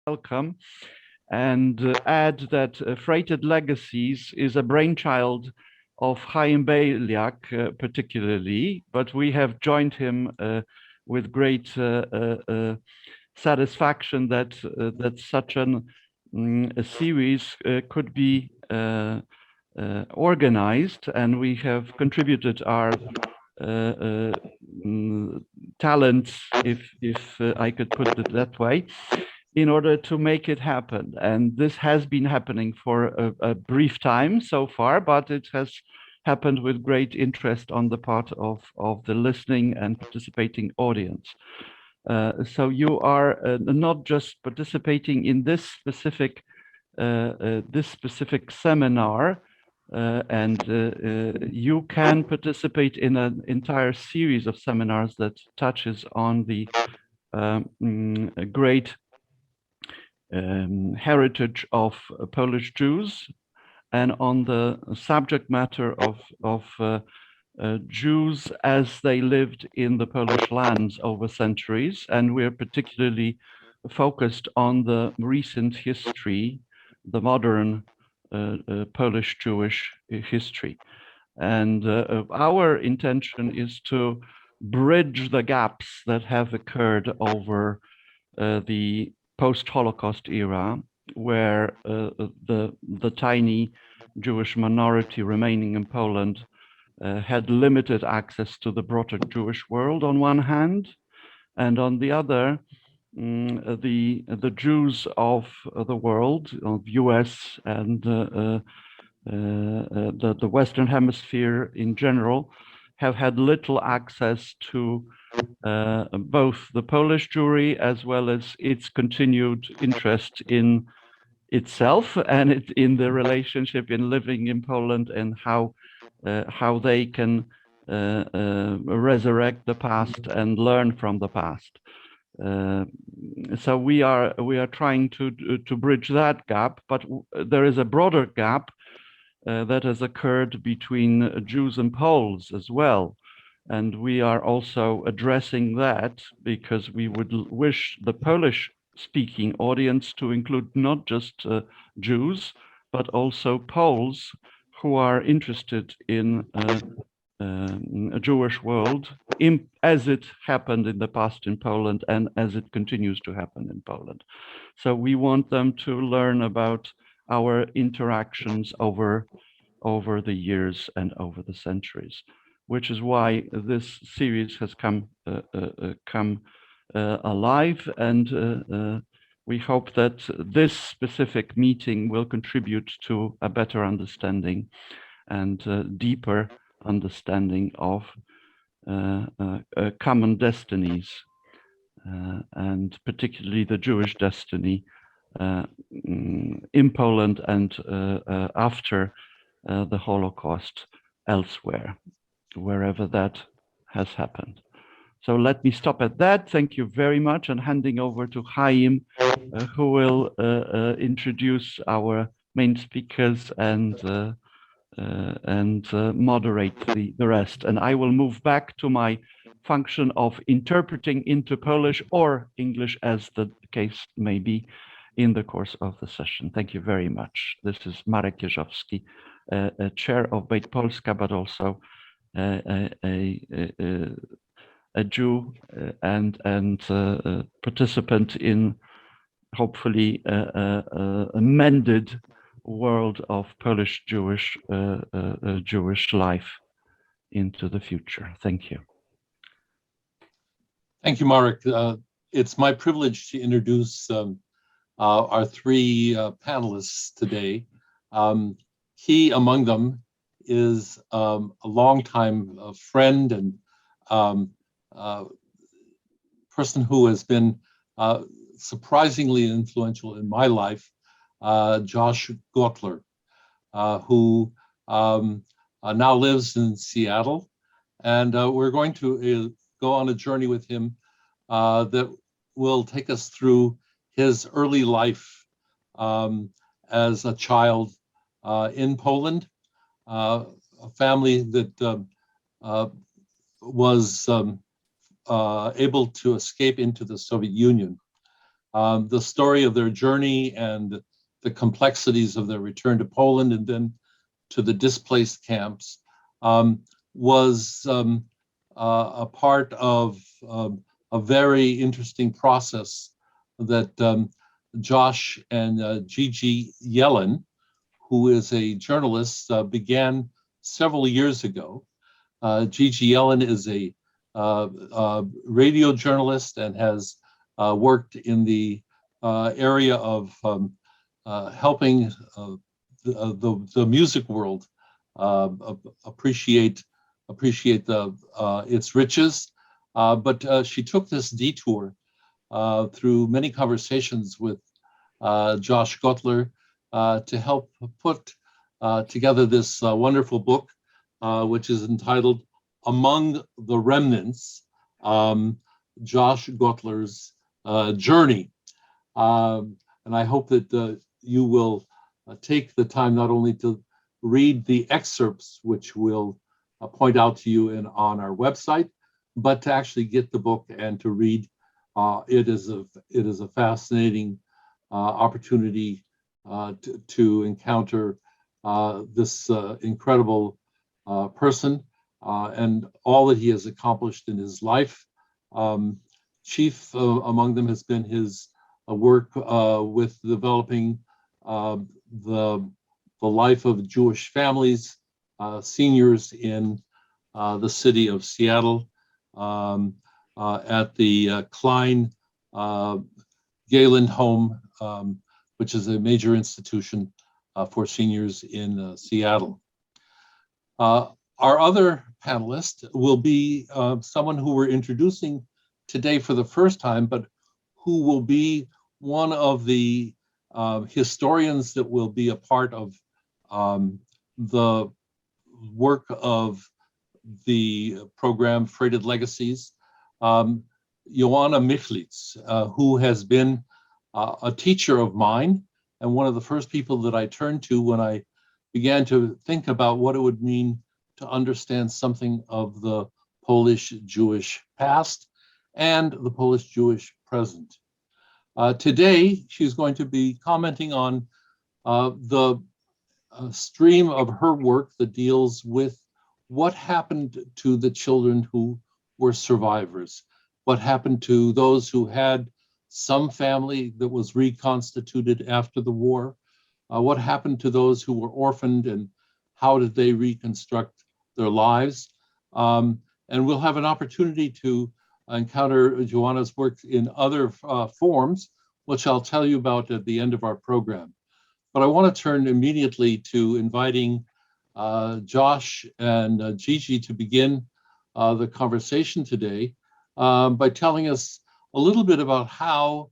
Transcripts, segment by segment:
welcome and add that Freighted Legacies is a brainchild of Chaim Bejliak particularly, but we have joined him with great satisfaction that such a series could be organized, and we have contributed our talents, if I could put it that way, in order to make it happen. And this has been happening for a brief time so far, but it has happened with great interest on the part of the listening and participating audience. So you are not just participating in this specific seminar, and you can participate in an entire series of seminars that touches on the great heritage of Polish Jews and on the subject matter of Jews as they lived in the Polish lands over centuries. And we're particularly focused on the recent history, the modern Polish Jewish history. And our intention is to bridge the gaps that have occurred over the post-Holocaust era, where the tiny Jewish minority remaining in Poland had limited access to the broader Jewish world on one hand, and on the other, the Jews of the world, of US and the Western Hemisphere in general, have had little access to both the Polish Jewry as well as its continued interest in itself and in the relationship in living in Poland, and how they can resurrect the past and learn from the past. So we are trying to bridge that gap, but there is a broader gap that has occurred between Jews and Poles as well. And we are also addressing that because we would wish the Polish-speaking audience to include not just Jews, but also Poles who are interested in a Jewish world as it happened in the past in Poland and as it continues to happen in Poland. So we want them to learn about our interactions over the years and over the centuries, which is why this series has come alive, and we hope that this specific meeting will contribute to a better understanding and deeper understanding of common destinies, and particularly the Jewish destiny in Poland and after the Holocaust elsewhere, wherever that has happened. So let me stop at that. Thank you very much, and handing over to Chaim, who will introduce our main speakers and moderate the rest. And I will move back to my function of interpreting into Polish or English, as the case may be, in the course of the session. Thank you very much. This is Marek Jeżowski, chair of Beit Polska, but also a Jew and participant in hopefully a mended world of Polish Jewish life into the future. Thank you. Thank you, Marek. It's my privilege to introduce our three panelists today. He, among them, is a longtime friend and person who has been surprisingly influential in my life, Josh Gortler, who now lives in Seattle. And we're going to go on a journey with him that will take us through his early life as a child in Poland, a family that was able to escape into the Soviet Union. The story of their journey and the complexities of their return to Poland and then to the displaced camps was a part of a very interesting process that Josh and Gigi Yellen, who is a journalist, began several years ago. Gigi Yellen is a radio journalist and has worked in the area of helping the music world appreciate its riches. But she took this detour through many conversations with Josh Gortler to help put together this wonderful book, which is entitled Among the Remnants, Josh Gortler's journey. And I hope that you will take the time not only to read the excerpts, which we'll point out to you on our website, but to actually get the book and to read. It is a fascinating opportunity to encounter this incredible person and all that he has accomplished in his life. Chief among them has been his work with developing the life of Jewish families, seniors in the city of Seattle, at the Kline Galland Home, which is a major institution for seniors in Seattle. Our other panelist will be someone who we're introducing today for the first time, but who will be one of the historians that will be a part of the work of the program Freighted Legacies. Joanna Michlitz, who has been a teacher of mine and one of the first people that I turned to when I began to think about what it would mean to understand something of the Polish-Jewish past and the Polish-Jewish present. Today, she's going to be commenting on the stream of her work that deals with what happened to the children who were survivors, what happened to those who had some family that was reconstituted after the war, what happened to those who were orphaned and how did they reconstruct their lives. And we'll have an opportunity to encounter Joanna's work in other forms, which I'll tell you about at the end of our program. But I want to turn immediately to inviting Josh and Gigi to begin the conversation today by telling us a little bit about how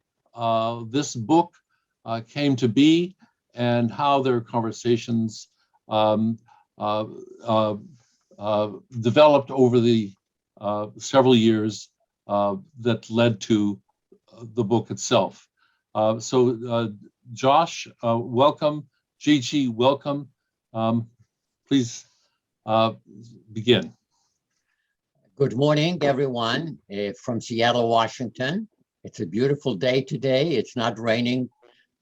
this book came to be and how their conversations developed over the several years that led to the book itself. So Josh, welcome. Gigi, welcome. Please begin. Good morning, everyone, from Seattle, Washington. It's a beautiful day today. It's not raining.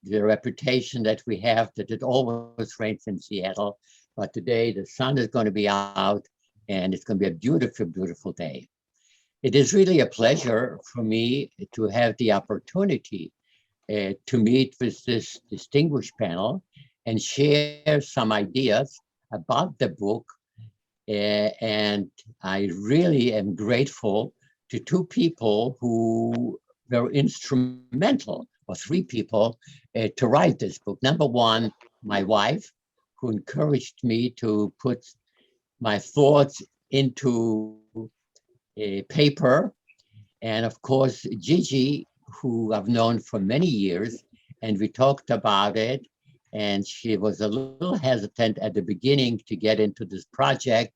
The reputation that we have that it always rains in Seattle, but today the sun is going to be out and it's going to be a beautiful, beautiful day. It is really a pleasure for me to have the opportunity to meet with this distinguished panel and share some ideas about the book. And I really am grateful to two people who were instrumental, or three people, to write this book. Number one, my wife, who encouraged me to put my thoughts into paper. And of course, Gigi, who I've known for many years, and we talked about it. And she was a little hesitant at the beginning to get into this project.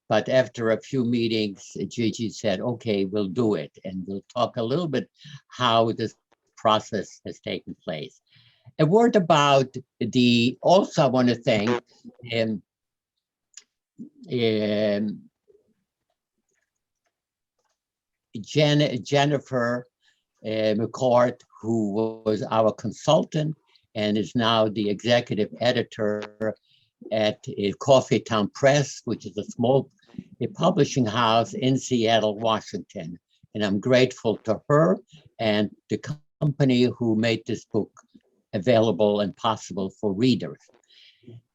But after a few meetings, Gigi said, okay, we'll do it. And we'll talk a little bit how this process has taken place. A word about also I want to thank Jennifer McCart, who was our consultant and is now the executive editor at Coffee Town Press, which is a small publishing house in Seattle, Washington. And I'm grateful to her and the company who made this book available and possible for readers.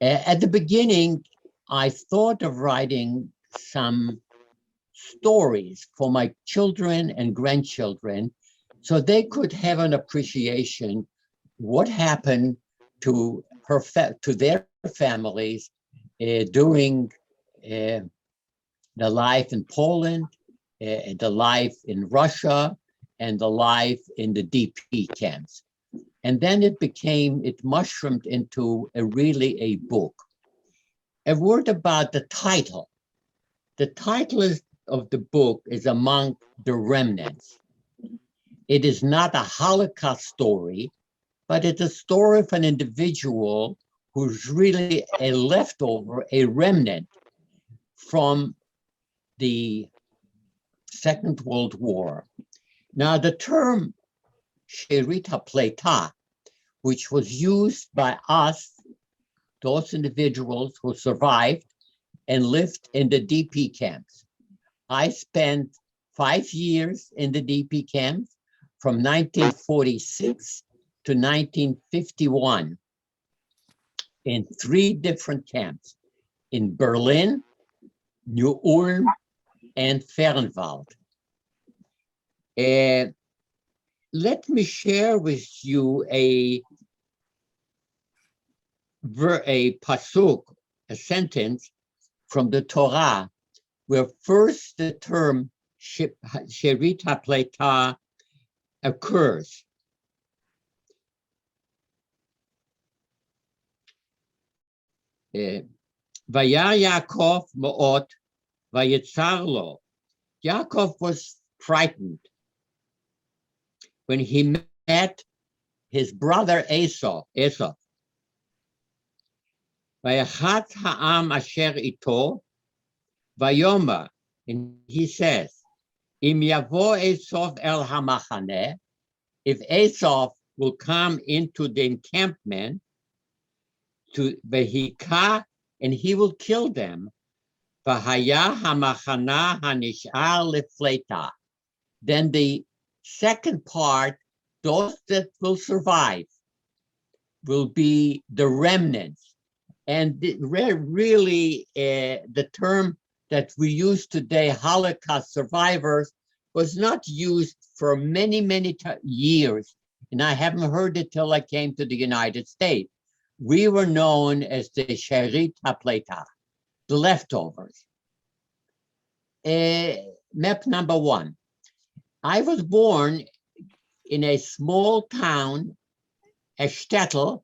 At the beginning, I thought of writing some stories for my children and grandchildren so they could have an appreciation what happened to their families during the life in Poland, the life in Russia, and the life in the DP camps. And then it mushroomed into really a book. A word about the title. The title of the book is Among the Remnants. It is not a Holocaust story, but it's a story of an individual who's really a leftover, a remnant from the Second World War. Now, the term Sherita Pleta, which was used by us, those individuals who survived and lived in the DP camps. I spent 5 years in the DP camps from 1946 to 1951 in 3 different camps, in Berlin, New Ulm, and Fernwald. Let me share with you a pasuk, a sentence from the Torah, where first the term Sherita Pleta occurs. Vayar Yaakov Mo'ot Vayitzar lo. Yaakov was frightened when he met his brother Esau. Vayachat ha'am asher ito vayoma, and he says, Im yavo Esau el hamachaneh, if Esau will come into the encampment to vehika, and he will kill them, vahaya hamachana hanishar lefleta, then the second part, those that will survive, will be the remnants. And really, the term that we use today, Holocaust survivors, was not used for many, many years. And I haven't heard it till I came to the United States. We were known as the Sherita Pleta, the leftovers. Map number 1. I was born in a small town, a shtetl.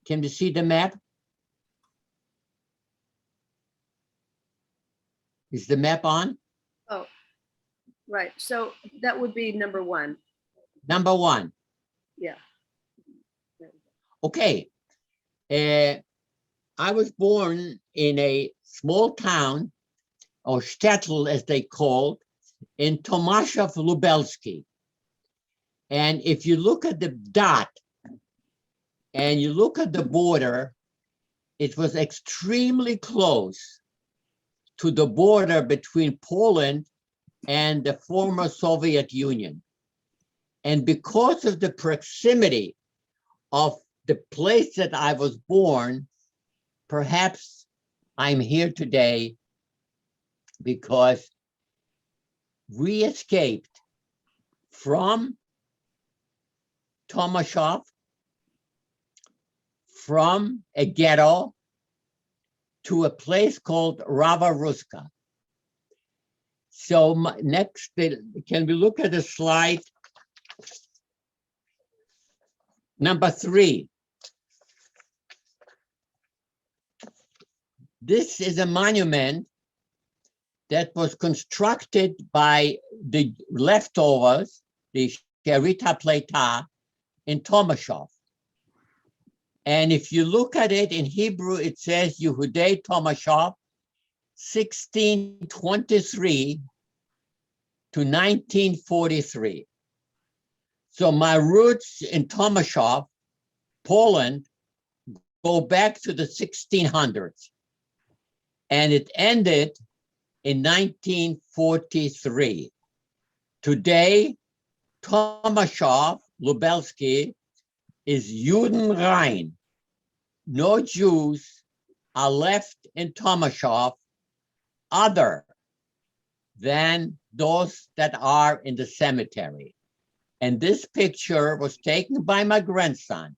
Can you see the map? Is the map on? Oh, right. So that would be number 1. Number 1. Yeah. Okay. I was born in a small town, or shtetl as they called, in Tomashov Lubelsky. And if you look at the dot and you look at the border, it was extremely close to the border between Poland and the former Soviet Union. And because of the proximity of the place that I was born, perhaps I'm here today because we escaped from Tomashov, from a ghetto to a place called Rava Ruska. So next, can we look at the slide? Number 3. This is a monument that was constructed by the leftovers, the Sherita Pleta in Tomashov. And if you look at it in Hebrew, it says Yehudei Tomashov, 1623 to 1943. So my roots in Tomaszów, Poland, go back to the 1600s. And it ended in 1943. Today, Tomaszów, Lubelski, is Judenrein. No Jews are left in Tomaszów other than those that are in the cemetery. And this picture was taken by my grandson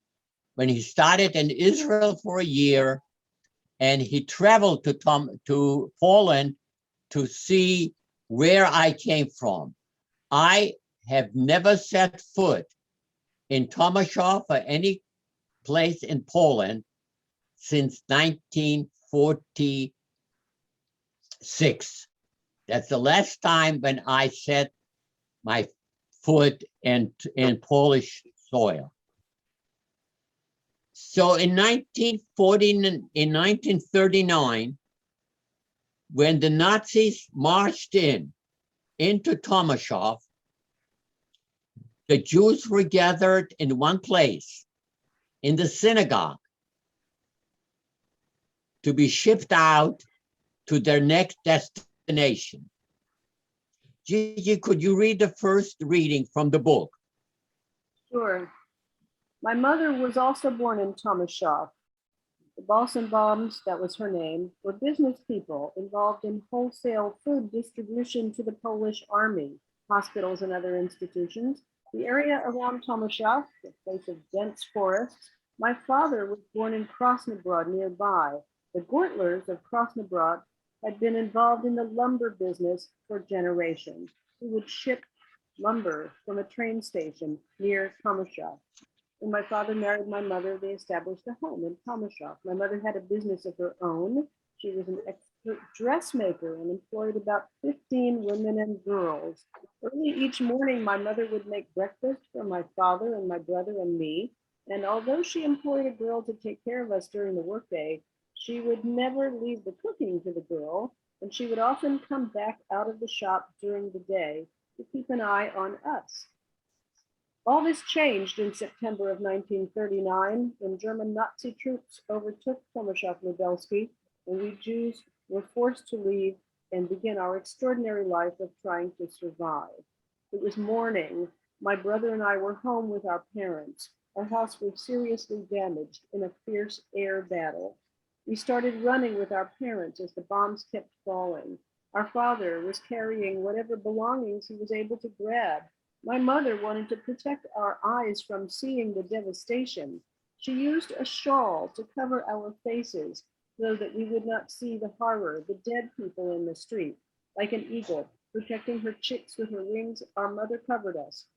when he started in Israel for a year, and he traveled to Poland to see where I came from. I have never set foot in Tomaszów or any place in Poland since 1946. That's the last time when I set my foot in Polish soil. So in 1939, when the Nazis marched into Tomaszów, the Jews were gathered in one place, in the synagogue, to be shipped out to their next destination. Gigi, could you read the first reading from the book? Sure. My mother was also born in Tomaszów. The Balsenbaums, that was her name, were business people involved in wholesale food distribution to the Polish army, hospitals, and other institutions. The area around Tomaszów, a place of dense forests, my father was born in Krasnobrod nearby. The Gortlers of Krasnobrod had been involved in the lumber business for generations. We would ship lumber from a train station near Tomaszów. When my father married my mother, they established a home in Tomaszów. My mother had a business of her own. She was an expert dressmaker and employed about 15 women and girls. Early each morning, my mother would make breakfast for my father and my brother and me. And although she employed a girl to take care of us during the workday, she would never leave the cooking to the girl, and she would often come back out of the shop during the day to keep an eye on us. All this changed in September of 1939 when German Nazi troops overtook Tomaszów Lubelski, and we Jews were forced to leave and begin our extraordinary life of trying to survive. It was morning. My brother and I were home with our parents. Our house was seriously damaged in a fierce air battle. We started running with our parents as the bombs kept falling. Our father was carrying whatever belongings he was able to grab. My mother wanted to protect our eyes from seeing the devastation. She used a shawl to cover our faces so that we would not see the horror, the dead people in the street. Like an eagle protecting her chicks with her wings, our mother covered us.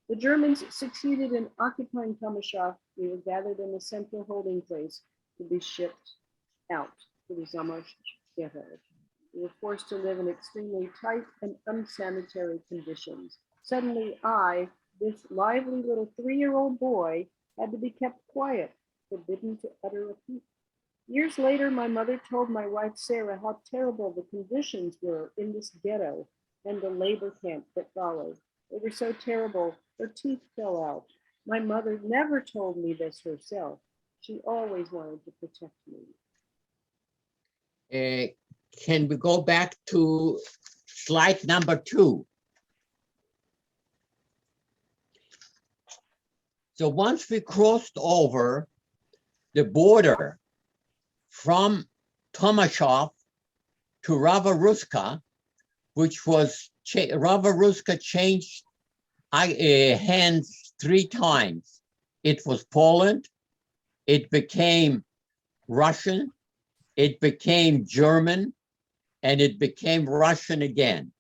The Germans succeeded in occupying Tomaszów. We were gathered in the central holding place to be shipped out to the Sommerghetto. We were forced to live in extremely tight and unsanitary conditions. Suddenly I, this lively little 3-year-old boy, had to be kept quiet, forbidden to utter a peep. Years later, my mother told my wife Sarah how terrible the conditions were in this ghetto and the labor camp that followed. They were so terrible, her teeth fell out. My mother never told me this herself. She always wanted to protect me. Can we go back to slide number 2? So once we crossed over the border from Tomaszów to Rawa-Ruska, which was, Rawa-Ruska changed hands 3 times. It was Poland, it became Russian, it became German, and it became Russian again.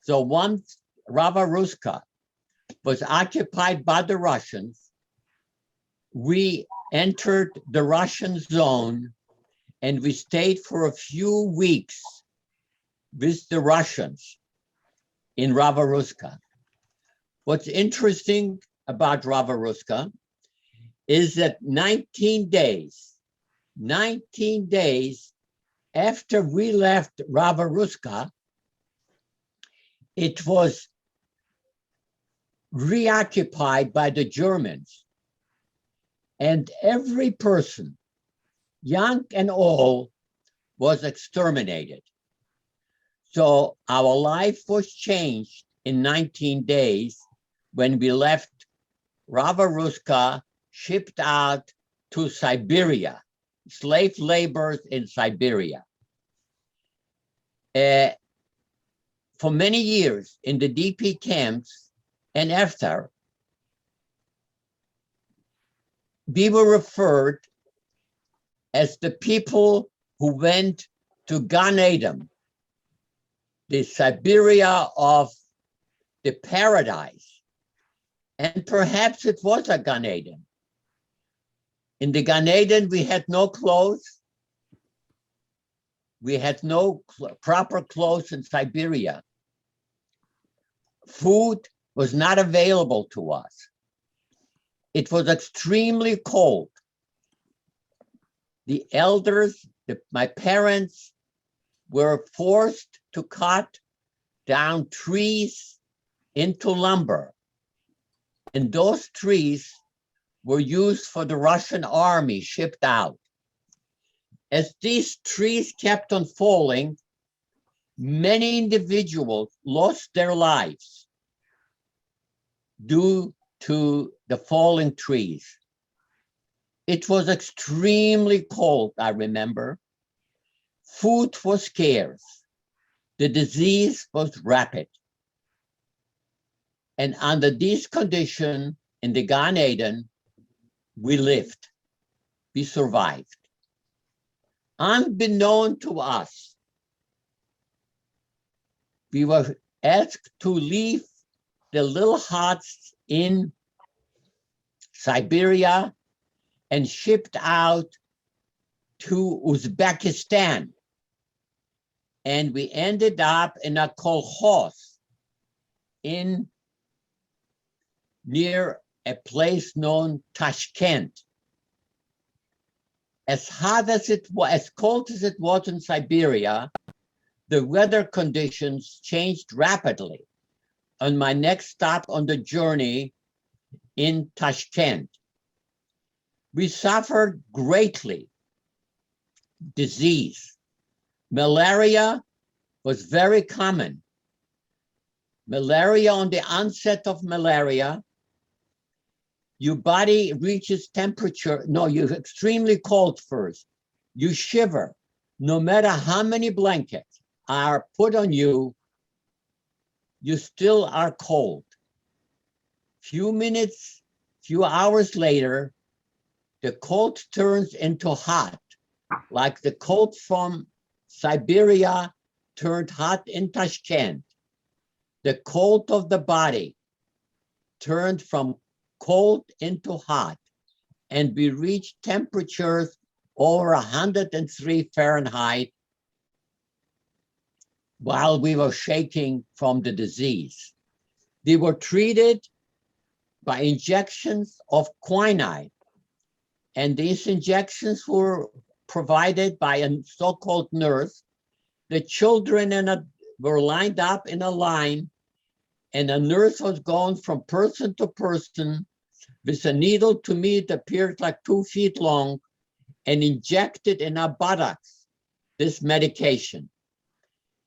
So once Rawa-Ruska was occupied by the Russians, we entered the Russian zone and we stayed for a few weeks with the Russians in Rawa-Ruska. What's interesting about Rawa-Ruska is that 19 days after we left Rawa-Ruska, it was reoccupied by the Germans. And every person, young and old, was exterminated. So our life was changed in 19 days when we left Rava-Ruska, shipped out to Siberia, slave laborers in Siberia. For many years in the DP camps and after, we were referred as the people who went to Gan Eden, the Siberia of the paradise. And perhaps it was a Gan Eden. In the Gan Eden, we had no clothes. We had no proper clothes in Siberia. Food was not available to us. It was extremely cold. The elders, my parents, were forced to cut down trees into lumber. And those trees were used for the Russian army shipped out. As these trees kept on falling, many individuals lost their lives due to the falling trees. It was extremely cold, I remember. Food was scarce. The disease was rapid. And under these conditions in the Gan Eden, we lived, we survived. Unbeknown to us, we were asked to leave the little huts in Siberia and shipped out to Uzbekistan. And we ended up in a kolkhoz near a place known Tashkent. As hot as it was, as cold as it was in Siberia, the weather conditions changed rapidly on my next stop on the journey in Tashkent. We suffered greatly. Disease. Malaria was very common. Malaria, on the onset of malaria, your body reaches temperature. No, you're extremely cold first. You shiver. No matter how many blankets are put on you, you still are cold. Few minutes, few hours later, the cold turns into hot, like the cold from Siberia turned hot in Tashkent. The cold of the body turned from cold into hot, and we reached temperatures over 103 Fahrenheit while we were shaking from the disease. They were treated by injections of quinine, and these injections were provided by a so-called nurse. The children were lined up in a line, and a nurse was going from person to person with a needle. To me, it appeared like 2 feet long, and injected in our buttocks this medication.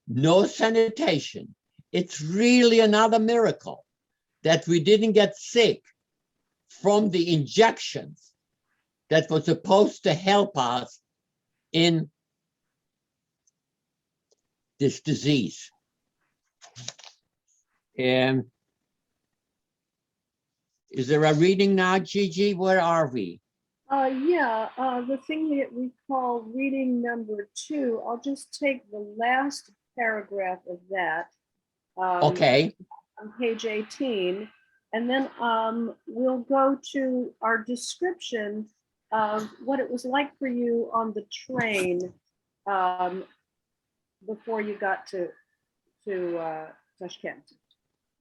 No sanitation. It's really another miracle that we didn't get sick from the injections that were supposed to help us in this disease. And is there a reading now, Gigi? Where are we? The thing that we call reading number 2, I'll just take the last paragraph of that. Okay. On page 18, and then we'll go to our description of what it was like for you on the train before you got to Tashkent.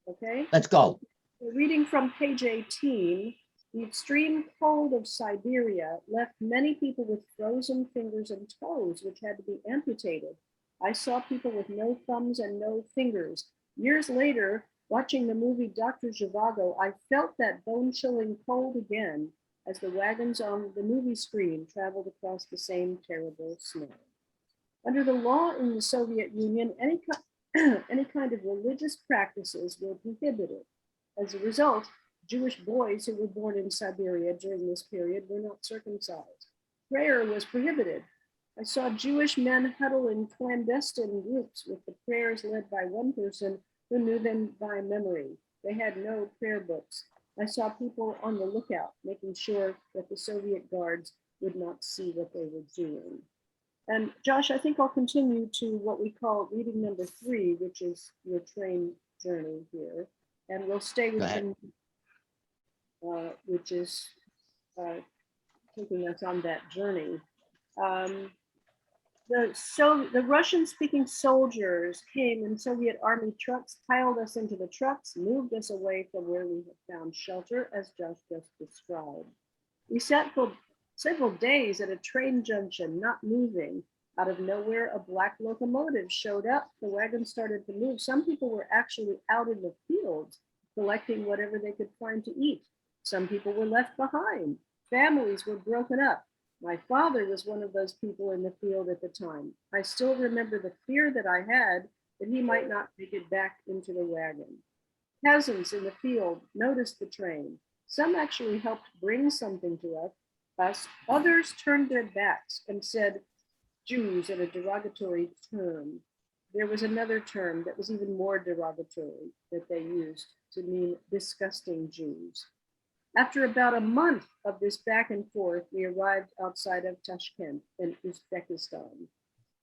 Okay? Let's go. Reading from page 18, the extreme cold of Siberia left many people with frozen fingers and toes, which had to be amputated. I saw people with no thumbs and no fingers. Years later, watching the movie Dr. Zhivago, I felt that bone-chilling cold again as the wagons on the movie screen traveled across the same terrible snow. Under the law in the Soviet Union, any kind of religious practices were prohibited. As a result, Jewish boys who were born in Siberia during this period were not circumcised. Prayer was prohibited. I saw Jewish men huddle in clandestine groups with the prayers led by one person who knew them by memory. They had no prayer books. I saw people on the lookout, making sure that the Soviet guards would not see what they were doing. And Josh, I think I'll continue to what we call reading number 3, which is your train journey here. And we'll stay with him, which is taking us on that journey. The Russian-speaking soldiers came in Soviet army trucks, piled us into the trucks, moved us away from where we had found shelter, as Josh just described. We sat for several days at a train junction, not moving. Out of nowhere, a black locomotive showed up. The wagon started to move. Some people were actually out in the fields, collecting whatever they could find to eat. Some people were left behind. Families were broken up. My father was one of those people in the field at the time. I still remember the fear that I had that he might not make it back into the wagon. Peasants in the field noticed the train. Some actually helped bring something to us. Others turned their backs and said Jews in a derogatory term. There was another term that was even more derogatory that they used to mean disgusting Jews. After about a month of this back and forth, we arrived outside of Tashkent in Uzbekistan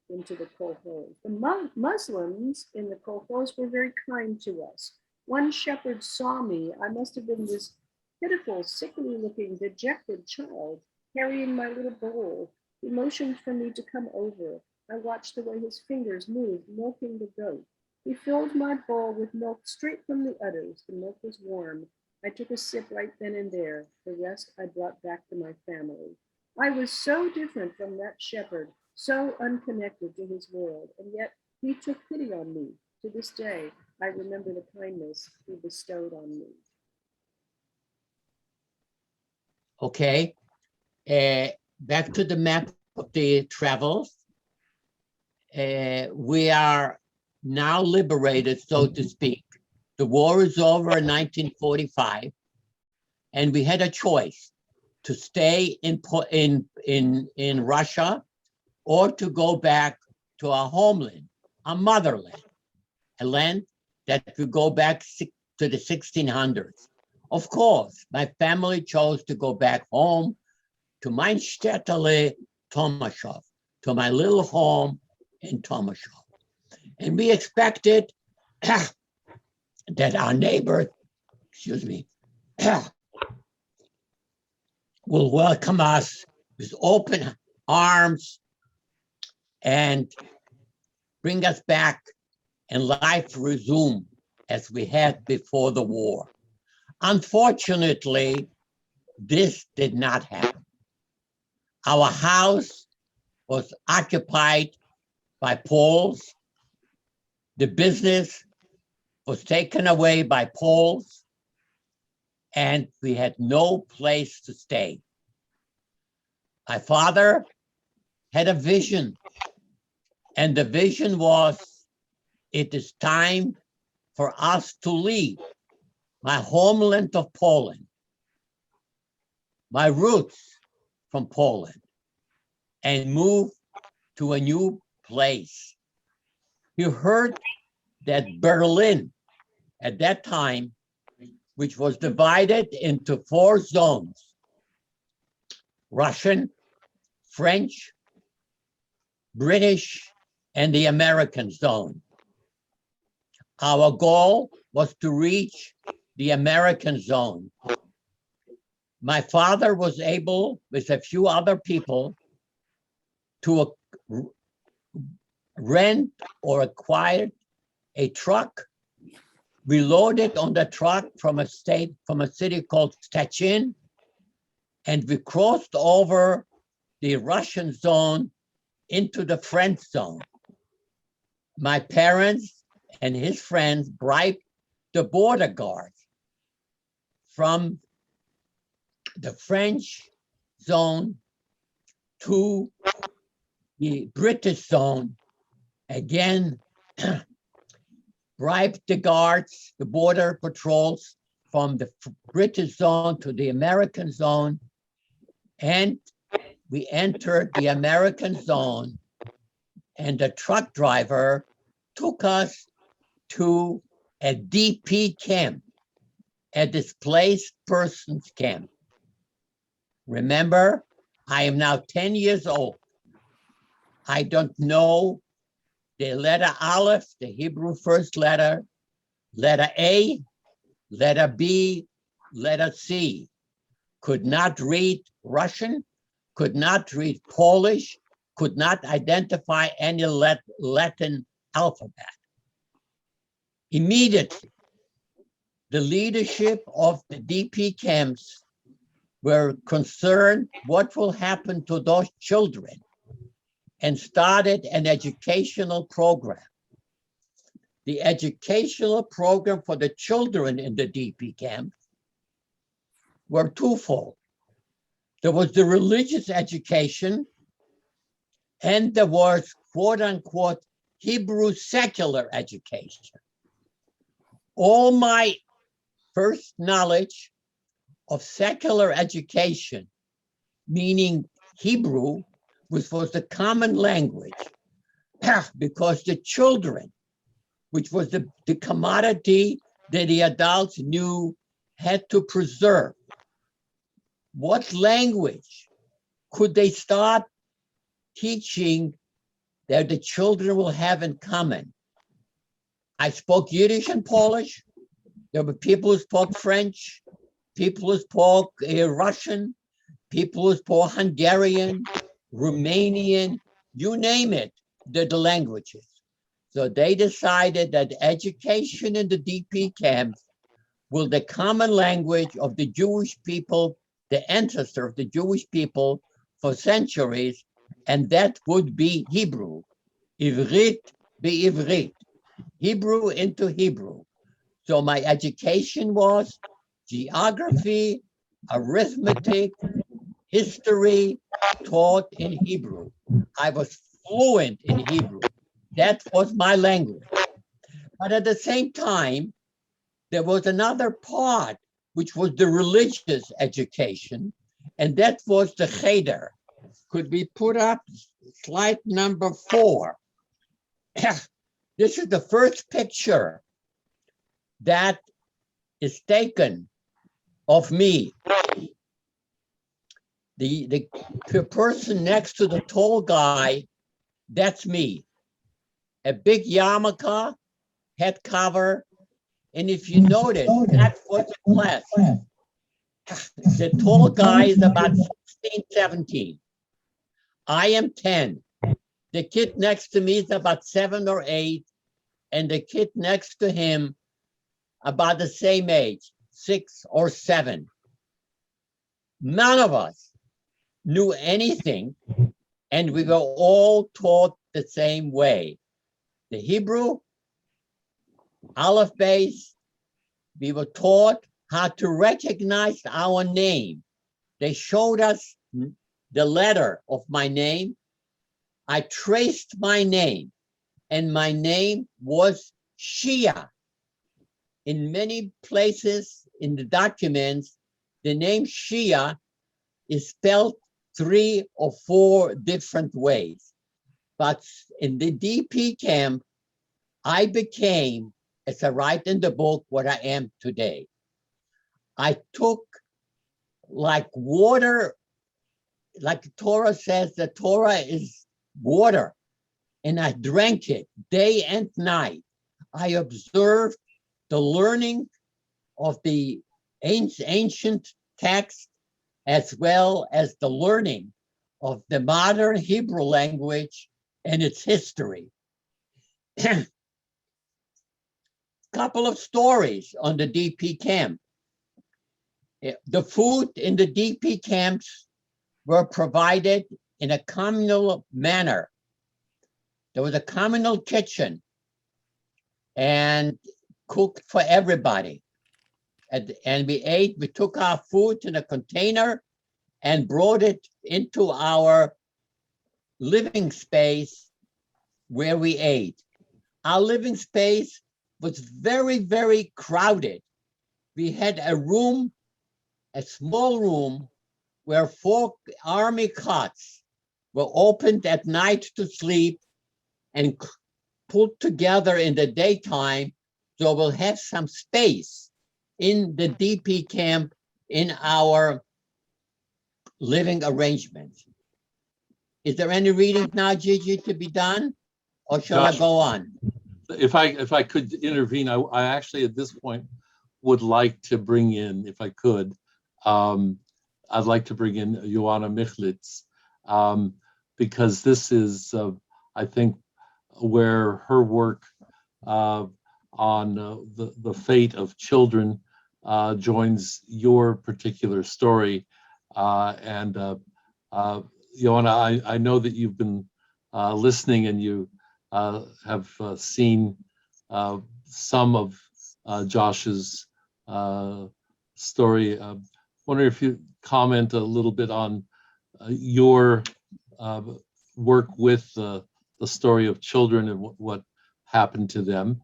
into the kolkhoz. The Muslims in the kolkhoz were very kind to us. One shepherd saw me. I must have been this pitiful, sickly looking, dejected child carrying my little bowl. He motioned for me to come over. I watched the way his fingers moved, milking the goat. He filled my bowl with milk straight from the udders. The milk was warm. I took a sip right then and there. The rest I brought back to my family. I was so different from that shepherd, so unconnected to his world, and yet he took pity on me. To this day, I remember the kindness he bestowed on me. Okay, back to the map of the travels. We are now liberated, so to speak. The war is over in 1945, and we had a choice to stay in Russia or to go back to our homeland, our motherland, a land that could go back to the 1600s. Of course, my family chose to go back home to mein Städtele Tomaszów, to my little home in Tomaszów. And we expected that our neighbor, will welcome us with open arms and bring us back and life resume as we had before the war. Unfortunately, this did not happen. Our house was occupied by Poles. The business was taken away by Poles, and we had no place to stay. My father had a vision, and the vision was, it is time for us to leave my homeland of Poland, my roots from Poland, and move to a new place. You heard that Berlin at that time, which was divided into 4 zones, Russian, French, British, and the American zone. Our goal was to reach the American zone. My father was able, with a few other people, to rent or acquire a truck. We loaded on the truck from a city called Stettin, and we crossed over the Russian zone into the French zone. My parents and his friends bribed the border guard from the French zone to the British zone. Again, bribed the guards, the border patrols from the British zone to the American zone. And we entered the American zone, and the truck driver took us to a DP camp, a displaced persons camp. Remember, I am now 10 years old. I don't know the letter Aleph, the Hebrew first letter, letter A, letter B, letter C. Could not read Russian, could not read Polish, could not identify any Latin alphabet. Immediately, the leadership of the DP camps were concerned what will happen to those children and started an educational program. The educational program for the children in the DP camp were twofold. There was the religious education, and there was quote unquote Hebrew secular education. All my first knowledge of secular education, meaning Hebrew, which was the common language, because the children, which was the commodity that the adults knew had to preserve. What language could they start teaching that the children will have in common? I spoke Yiddish and Polish. There were people who spoke French, people who spoke Russian, people who spoke Hungarian, Romanian, you name it, the languages. So they decided that education in the DP camps was the common language of the Jewish people, the ancestor of the Jewish people for centuries, and that would be Hebrew. Ivrit be'ivrit, Hebrew into Hebrew. So my education was geography, arithmetic, history, taught in Hebrew. I was fluent in Hebrew. That was my language. But at the same time, there was another part, which was the religious education, and that was the cheder. Could we put up slide number 4? This is the first picture that is taken of me. The person next to the tall guy, that's me. A big yarmulke, head cover, and if you notice, that was a class. The tall guy is about 16, 17. I am 10. The kid next to me is about 7 or 8, and the kid next to him about the same age, 6 or 7. None of us knew anything, and we were all taught the same way. The Hebrew, Aleph base, we were taught how to recognize our name. They showed us the letter of my name. I traced my name, and my name was Shia. In many places in the documents, the name Shia is spelled 3 or 4 different ways. But in the DP camp, I became, as I write in the book, what I am today. I took like water, like the Torah says, the Torah is water, and I drank it day and night. I observed the learning of the ancient text, as well as the learning of the modern Hebrew language and its history. Couple of stories on the DP camp. The food in the DP camps were provided in a communal manner. There was a communal kitchen, and cooked for everybody. And we took our food in a container and brought it into our living space where we ate. Our living space was very, very crowded. We had a room, a small room, where 4 army cots were opened at night to sleep and put together in the daytime, so we'll have some space in the DP camp in our living arrangements. Is there any reading now, Gigi, to be done, or shall I go on? If I could intervene, I actually at this point would like to bring in, if I could, I'd like to bring in Joanna Michlitz, because this is, I think, where her work on the fate of children joins your particular story. And Joanna, I know that you've been listening, and you have seen some of Josh's story. Wondering if you comment a little bit on your work with the story of children and what happened to them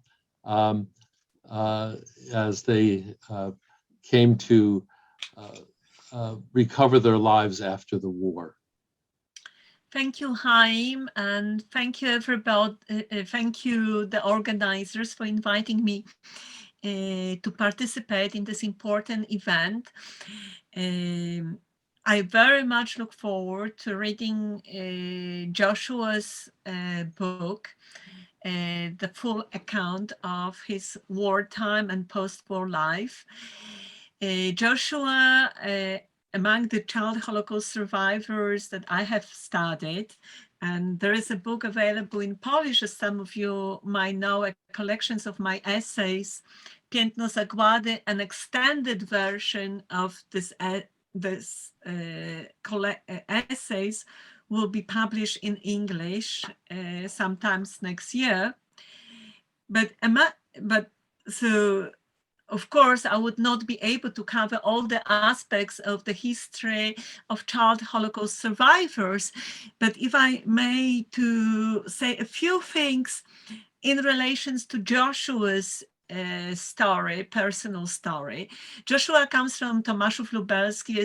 as they came to recover their lives after the war. Thank you, Chaim, and thank you everybody. Thank you, the organizers, for inviting me to participate in this important event. I very much look forward to reading Joshua's book, the full account of his wartime and post-war life. Joshua, among the child Holocaust survivors that I have studied, and there is a book available in Polish, as some of you might know, a collections of my essays, Piętno Zagłady, an extended version of this essays will be published in English sometimes next year. So of course, I would not be able to cover all the aspects of the history of child Holocaust survivors, but if I may to say a few things in relations to Joshua's story, personal story. Joshua comes from Tomaszów Lubelski,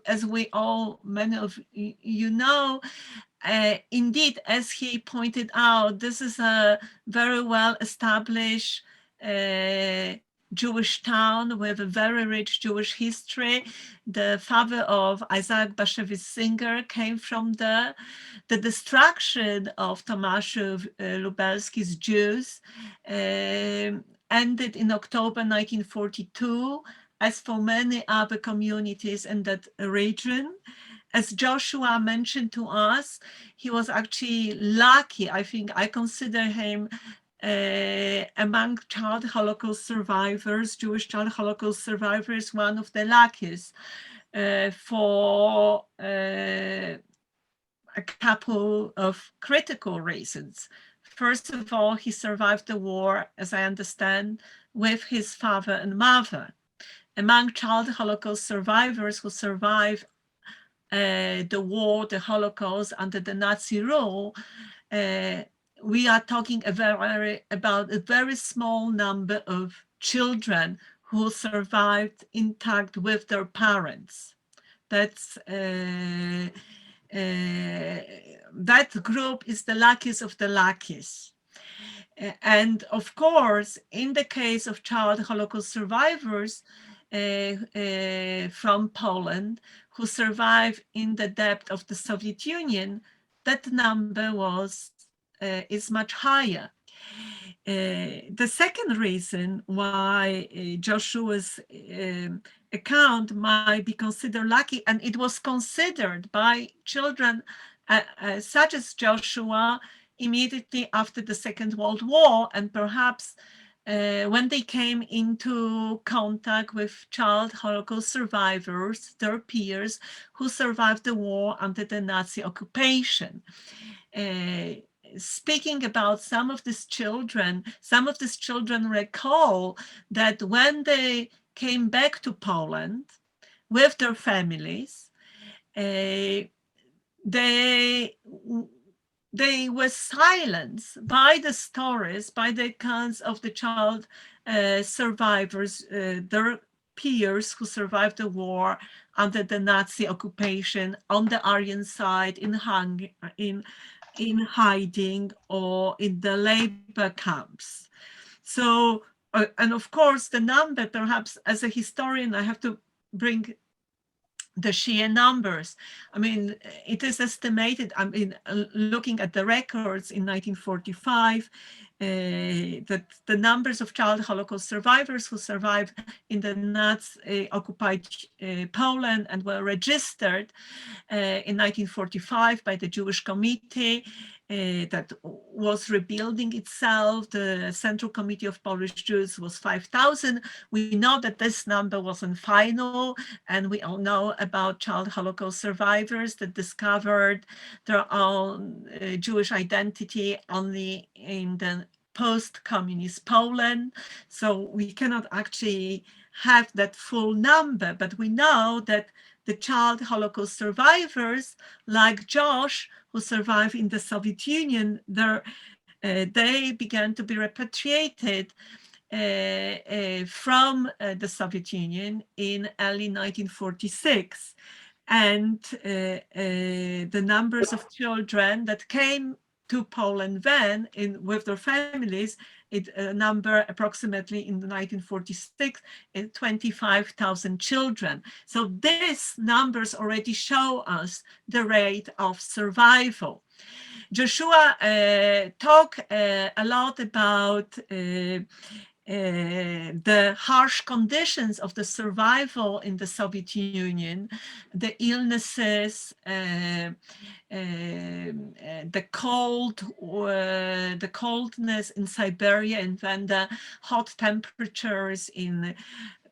as we all, many of you know. Indeed, as he pointed out, this is a very well established Jewish town with a very rich Jewish history. The father of Isaac Bashevis Singer came from there. The destruction of Tomaszów Lubelski's Jews ended in October 1942, as for many other communities in that region. As Joshua mentioned to us, he was actually lucky. I think I consider him among child Holocaust survivors, Jewish child Holocaust survivors, one of the luckiest for a couple of critical reasons. First of all, he survived the war, as I understand, with his father and mother. Among child Holocaust survivors who survived the war, the Holocaust under the Nazi rule, we are talking about a very small number of children who survived intact with their parents. That's that group is the luckiest of the luckiest. And of course, in the case of child Holocaust survivors from Poland who survived in the depth of the Soviet Union, that number is much higher. The second reason why Joshua's account might be considered lucky, and it was considered by children such as Joshua immediately after the Second World War, and perhaps when they came into contact with child Holocaust survivors, their peers who survived the war under the Nazi occupation. speaking about some of these children recall that when they came back to Poland with their families, they were silenced by the stories, by the accounts of the child survivors, their peers who survived the war under the Nazi occupation on the Aryan side, in hiding or in the labor camps. So, and of course, the number, perhaps as a historian, I have to bring the sheer numbers. I mean, it is estimated, I mean, looking at the records in 1945, that the numbers of child Holocaust survivors who survived in the Nazi-occupied Poland and were registered in 1945 by the Jewish Committee that was rebuilding itself. The Central Committee of Polish Jews was 5,000. We know that this number wasn't final, and we all know about child Holocaust survivors that discovered their own Jewish identity only in the post-communist Poland. So we cannot actually have that full number, but we know that the child Holocaust survivors, like Josh, who survived in the Soviet Union, they began to be repatriated from the Soviet Union in early 1946. And the numbers of children that came to Poland then with their families, it number approximately in the 1946, 25,000 children. So these numbers already show us the rate of survival. Joshua talked a lot about the harsh conditions of the survival in the Soviet Union, the illnesses, the coldness in Siberia, and then the hot temperatures in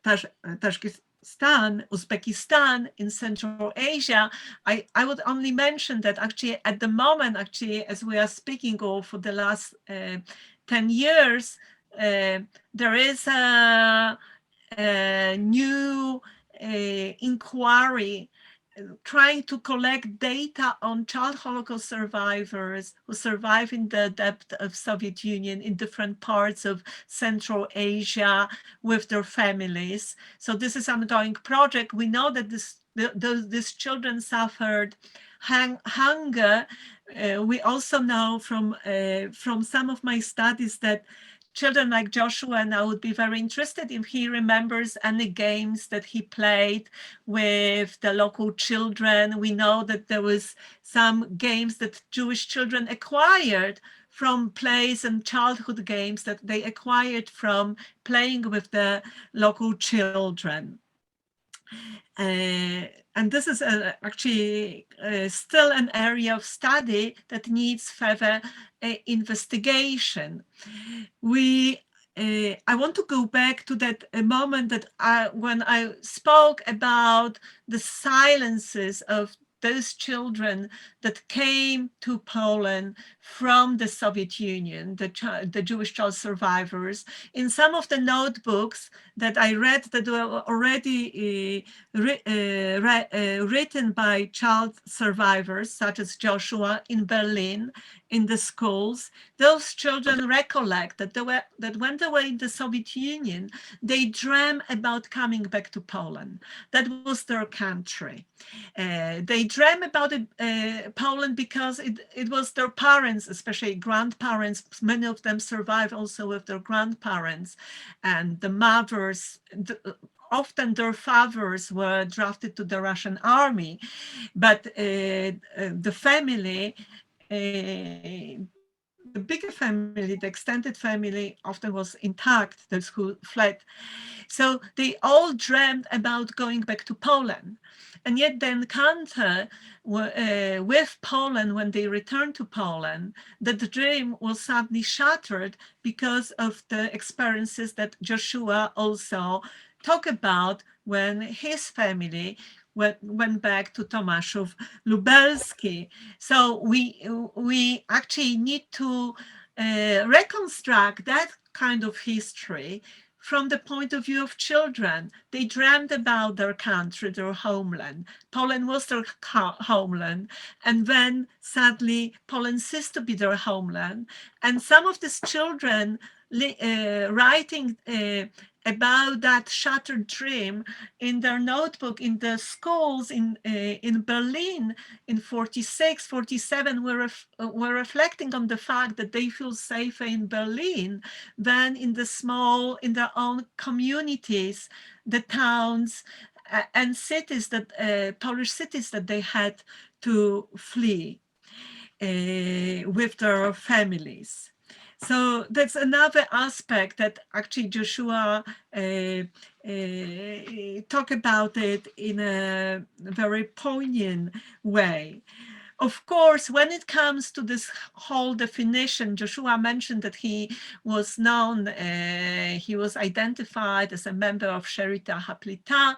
Tajikistan, Uzbekistan, in Central Asia. I would only mention that actually at the moment, actually, as we are speaking, or for the last 10 years, there is a new inquiry trying to collect data on child Holocaust survivors who survive in the depth of Soviet Union in different parts of Central Asia with their families. So this is an ongoing project. We know that these children suffered hunger. We also know from some of my studies that children like Joshua, and I would be very interested if he remembers any games that he played with the local children. We know that there was some games that Jewish children acquired from plays and childhood games that they acquired from playing with the local children. And this is actually still an area of study that needs further investigation. I want to go back to that moment that when I spoke about the silences of those children that came to Poland from the Soviet Union, the Jewish child survivors. In some of the notebooks that I read that were already written by child survivors, such as Joshua in Berlin, in the schools, those children recollect that when they were in the Soviet Union, they dreamed about coming back to Poland. That was their country. They dreamed about Poland because it was their parents, especially grandparents. Many of them survived also with their grandparents, and the mothers. Often their fathers were drafted to the Russian army, but the family, the bigger family, the extended family, often was intact, those who fled. So they all dreamed about going back to Poland. And yet the encounter with Poland, when they returned to Poland, the dream was suddenly shattered because of the experiences that Joshua also talked about when his family went back to Tomaszów Lubelski. So we actually need to reconstruct that kind of history from the point of view of children. They dreamed about their country, their homeland. Poland was their homeland. And then sadly, Poland ceased to be their homeland. And some of these children writing about that shattered dream in their notebook in the schools in Berlin in 46, 47 were reflecting on the fact that they feel safer in Berlin than in their own communities, the towns and cities that Polish cities that they had to flee with their families. So that's another aspect that actually Joshua talk about it in a very poignant way. Of course, when it comes to this whole definition, Joshua mentioned that he was known, he was identified as a member of Sherita Haplita.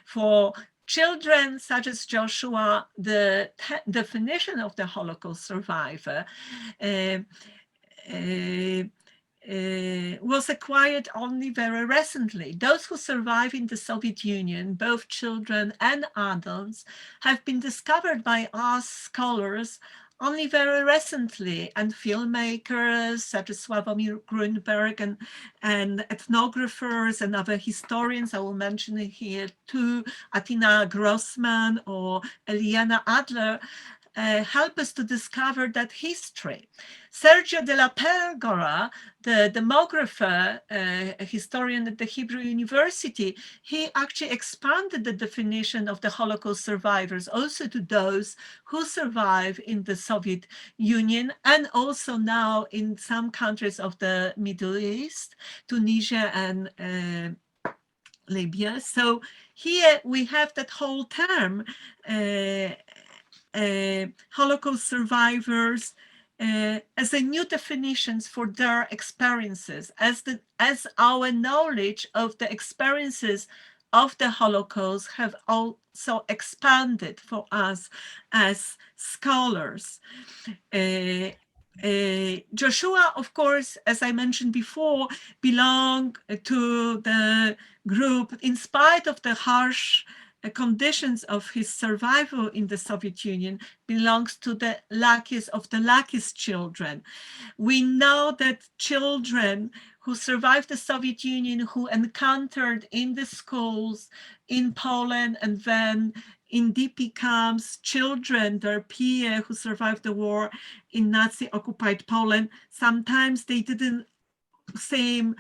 For children such as Joshua, the definition of the Holocaust survivor was acquired only very recently. Those who survive in the Soviet Union, both children and adults, have been discovered by us scholars only very recently, and filmmakers such as Sławomir Grunberg and ethnographers and other historians, I will mention it here too, Atina Grossman or Eliana Adler, help us to discover that history. Sergio de la Pergora, the demographer, a historian at the Hebrew University, he actually expanded the definition of the Holocaust survivors also to those who survive in the Soviet Union and also now in some countries of the Middle East, Tunisia and Libya. So here we have that whole term, Holocaust survivors as a new definitions for their experiences, as our knowledge of the experiences of the Holocaust have also expanded for us as scholars. Joshua, of course, as I mentioned before, belonged to the group, in spite of the harsh conditions of his survival in the Soviet Union, belongs to the luckiest of the luckiest children. We know that children who survived the Soviet Union, who encountered in the schools in Poland and then in DP camps, children, their peers who survived the war in Nazi-occupied Poland, sometimes they didn't seem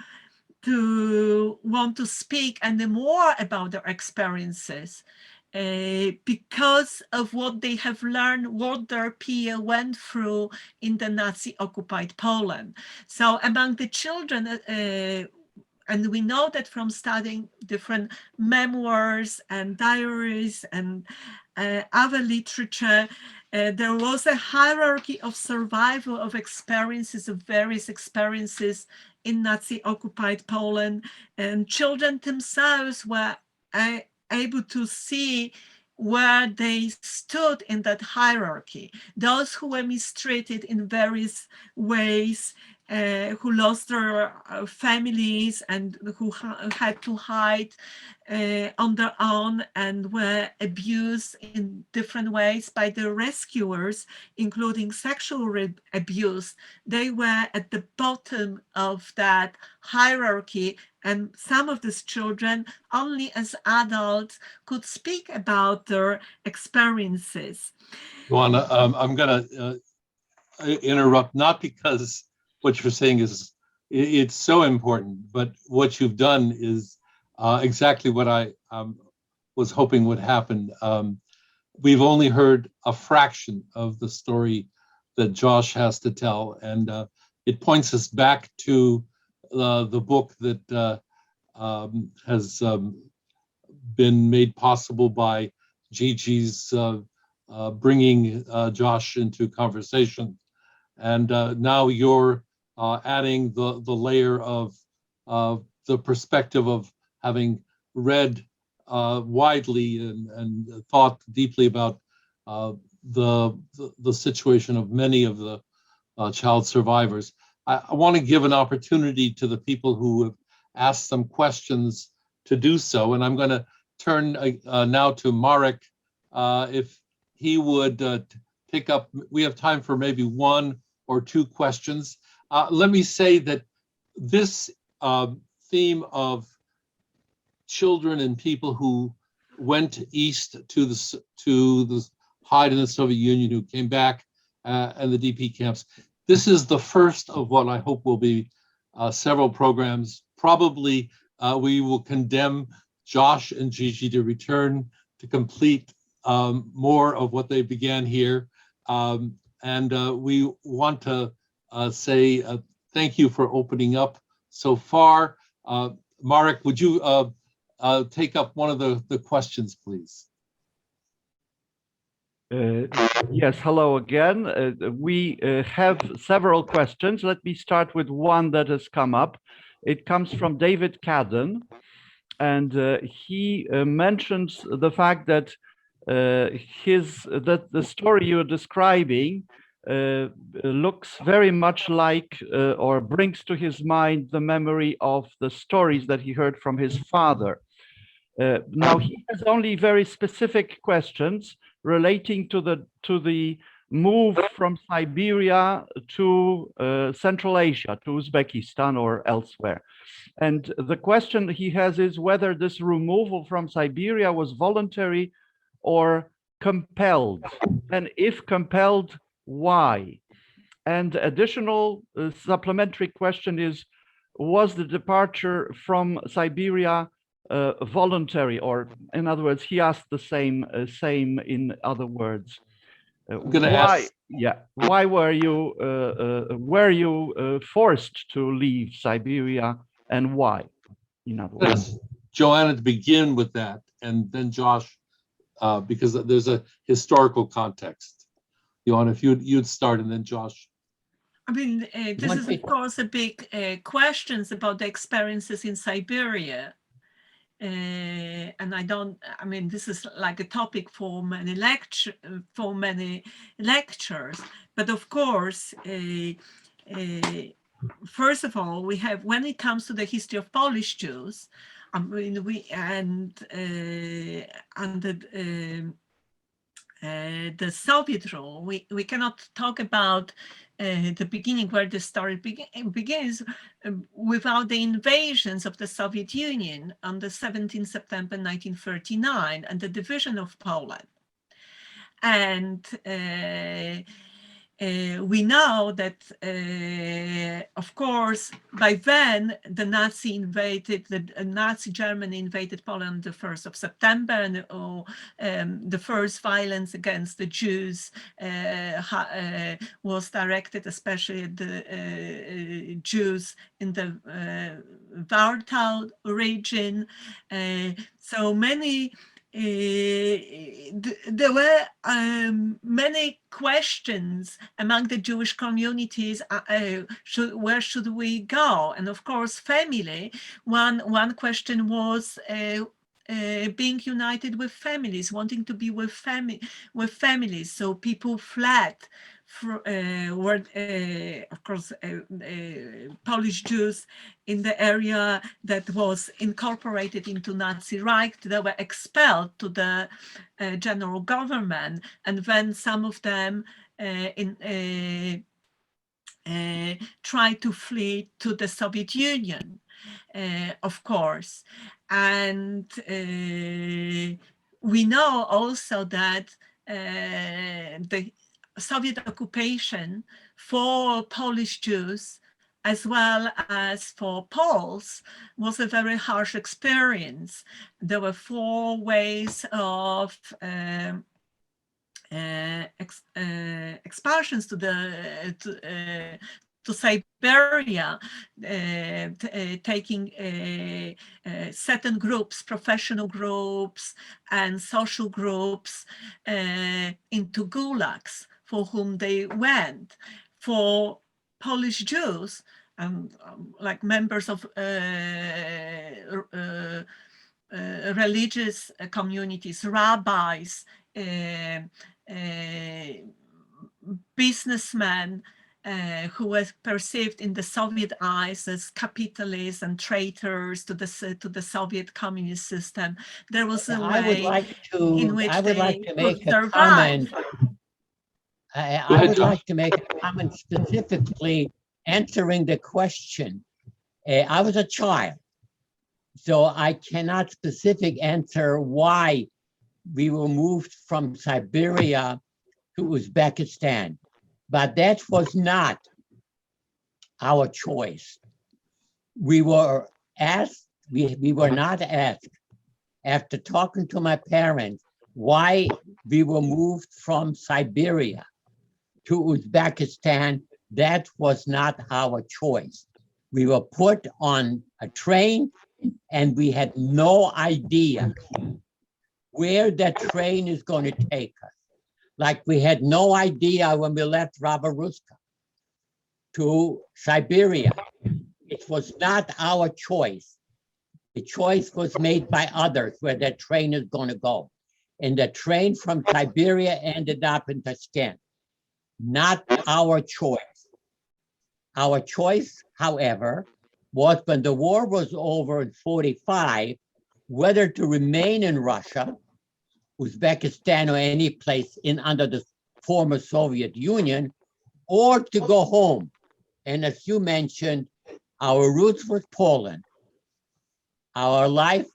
to want to speak anymore about their experiences because of what they have learned, what their peer went through in the Nazi-occupied Poland. So among the children, and we know that from studying different memoirs and diaries and other literature, there was a hierarchy of survival of experiences, of various experiences in Nazi-occupied Poland, and children themselves were able to see where they stood in that hierarchy. Those who were mistreated in various ways, who lost their families and who had to hide on their own and were abused in different ways by the rescuers, including sexual abuse. They were at the bottom of that hierarchy, and some of these children only as adults could speak about their experiences. Joanna, I'm going to interrupt, not because what you're saying it's so important, but what you've done is exactly what I was hoping would happen. We've only heard a fraction of the story that Josh has to tell, and it points us back to the book that has been made possible by Gigi's bringing Josh into conversation. And now you're adding the layer of the perspective of having read widely and thought deeply about the situation of many of the child survivors. I want to give an opportunity to the people who have asked some questions to do so, and I'm going to turn now to Marek, if he would pick up. We have time for maybe one or two questions. Let me say that this theme of children and people who went east to the hide in the Soviet Union, who came back and the DP camps. This is the first of what I hope will be several programs. Probably we will condemn Josh and Gigi to return to complete more of what they began here. And we want to say thank you for opening up so far. Marek, would you take up one of the questions, please? Yes, hello again. We have several questions. Let me start with one that has come up. It comes from David Cadden, and he mentions the fact that the story you're describing looks very much like or brings to his mind the memory of the stories that he heard from his father. Now he has only very specific questions relating to the move from Siberia to Central Asia, to Uzbekistan or elsewhere. And the question he has is whether this removal from Siberia was voluntary or compelled, and if compelled, why? And additional supplementary question is, was the departure from Siberia voluntary, or in other words, he asked the same in other words. I'm going to ask. Yeah, why were you forced to leave Siberia, and why? In other words, Joanna, to begin with that, and then Josh, because there's a historical context. Joanna, if you'd start, and then Josh. I mean, this is of course a big questions about the experiences in Siberia. And I mean, this is like a topic for many lectures. But of course, first of all, we have, when it comes to the history of Polish Jews, I mean, under the Soviet rule, we cannot talk about the beginning, where the story begins, without the invasions of the Soviet Union on the 17th September 1939 and the division of Poland. And we know that, of course, by then the Nazi Germany invaded Poland the 1st of September, and the first violence against the Jews was directed especially at the Jews in the Wartime region. So many. There were many questions among the Jewish communities, where should we go? And of course, family, one question was being united with families, wanting to be with families. So people fled. Were of course Polish Jews in the area that was incorporated into Nazi Reich. They were expelled to the general government, and then some of them tried to flee to the Soviet Union, of course. And we know also that the Soviet occupation for Polish Jews, as well as for Poles, was a very harsh experience. There were 4 ways of expulsions to Siberia, taking certain groups, professional groups and social groups, into gulags, for whom they went. For Polish Jews, like members of religious communities, rabbis, businessmen who were perceived in the Soviet eyes as capitalists and traitors to the Soviet communist system. There was a I would way like in to, which I would they like to make could a survive. comment. Go I ahead, would Josh. like to make a comment specifically answering the question. I was a child, so I cannot specific answer why we were moved from Siberia to Uzbekistan, but that was not our choice. We were asked, we were not asked, after talking to my parents, why we were moved from Siberia to Uzbekistan. That was not our choice. We were put on a train and we had no idea where that train is going to take us. Like we had no idea when we left Rabaruska to Siberia. It was not our choice. The choice was made by others where that train is going to go. And the train from Siberia ended up in Tashkent. Not our choice. Our choice, however, was when the war was over in 1945, whether to remain in Russia, Uzbekistan, or any place under the former Soviet Union, or to go home. And as you mentioned, our roots was Poland. Our life